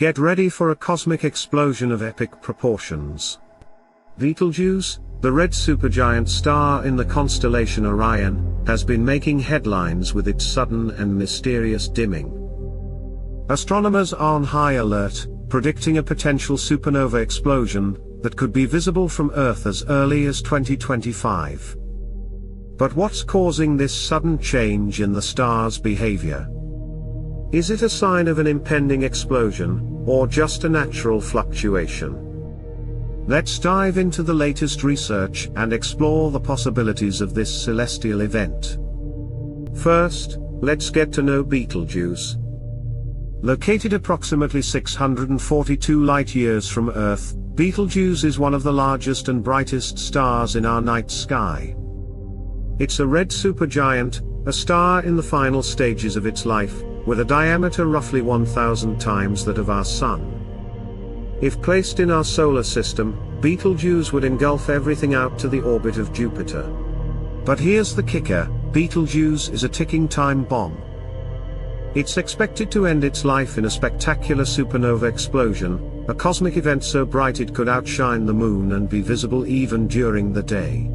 Get ready for a cosmic explosion of epic proportions. Betelgeuse, the red supergiant star in the constellation Orion, has been making headlines with its sudden and mysterious dimming. Astronomers are on high alert, predicting a potential supernova explosion that could be visible from Earth as early as 2025. But what's causing this sudden change in the star's behavior? Is it a sign of an impending explosion, or just a natural fluctuation? Let's dive into the latest research and explore the possibilities of this celestial event. First, let's get to know Betelgeuse. Located approximately 642 light-years from Earth, Betelgeuse is one of the largest and brightest stars in our night sky. It's a red supergiant, a star in the final stages of its life, with a diameter roughly 1,000 times that of our Sun. If placed in our solar system, Betelgeuse would engulf everything out to the orbit of Jupiter. But here's the kicker: Betelgeuse is a ticking time bomb. It's expected to end its life in a spectacular supernova explosion, a cosmic event so bright it could outshine the moon and be visible even during the day.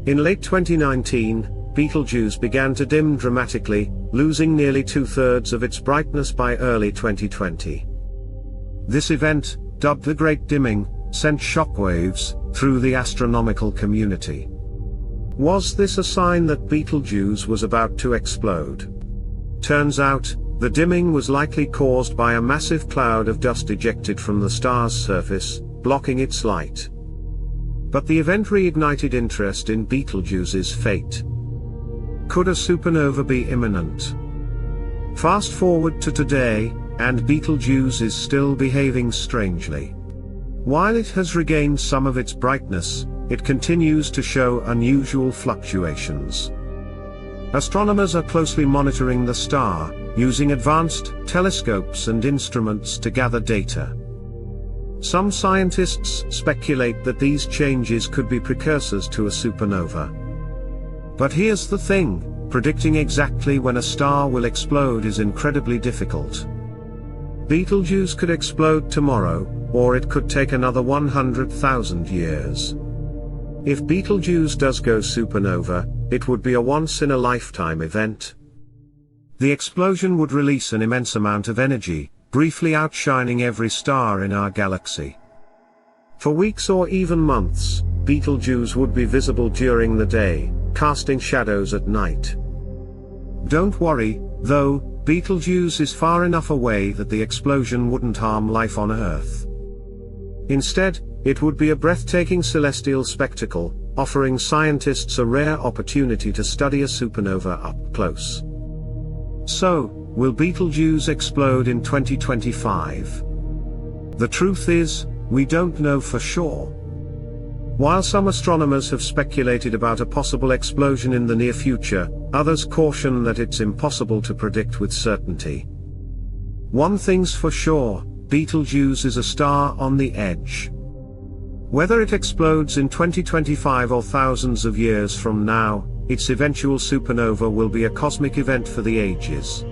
In late 2019, Betelgeuse began to dim dramatically, losing nearly 2/3 of its brightness by early 2020. This event, dubbed the Great Dimming, sent shockwaves through the astronomical community. Was this a sign that Betelgeuse was about to explode? Turns out, the dimming was likely caused by a massive cloud of dust ejected from the star's surface, blocking its light. But the event reignited interest in Betelgeuse's fate. Could a supernova be imminent? Fast forward to today, and Betelgeuse is still behaving strangely. While it has regained some of its brightness, it continues to show unusual fluctuations. Astronomers are closely monitoring the star, using advanced telescopes and instruments to gather data. Some scientists speculate that these changes could be precursors to a supernova. But here's the thing: predicting exactly when a star will explode is incredibly difficult. Betelgeuse could explode tomorrow, or it could take another 100,000 years. If Betelgeuse does go supernova, it would be a once-in-a-lifetime event. The explosion would release an immense amount of energy, briefly outshining every star in our galaxy. For weeks or even months, Betelgeuse would be visible during the day, casting shadows at night. Don't worry, though, Betelgeuse is far enough away that the explosion wouldn't harm life on Earth. Instead, it would be a breathtaking celestial spectacle, offering scientists a rare opportunity to study a supernova up close. So, will Betelgeuse explode in 2025? The truth is, we don't know for sure. While some astronomers have speculated about a possible explosion in the near future, others caution that it's impossible to predict with certainty. One thing's for sure: Betelgeuse is a star on the edge. Whether it explodes in 2025 or thousands of years from now, its eventual supernova will be a cosmic event for the ages.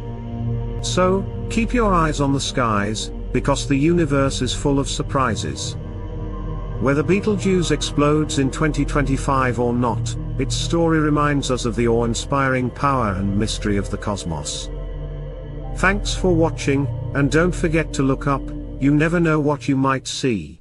So, keep your eyes on the skies, because the universe is full of surprises. Whether Betelgeuse explodes in 2025 or not, its story reminds us of the awe-inspiring power and mystery of the cosmos. Thanks for watching, and don't forget to look up. You never know what you might see.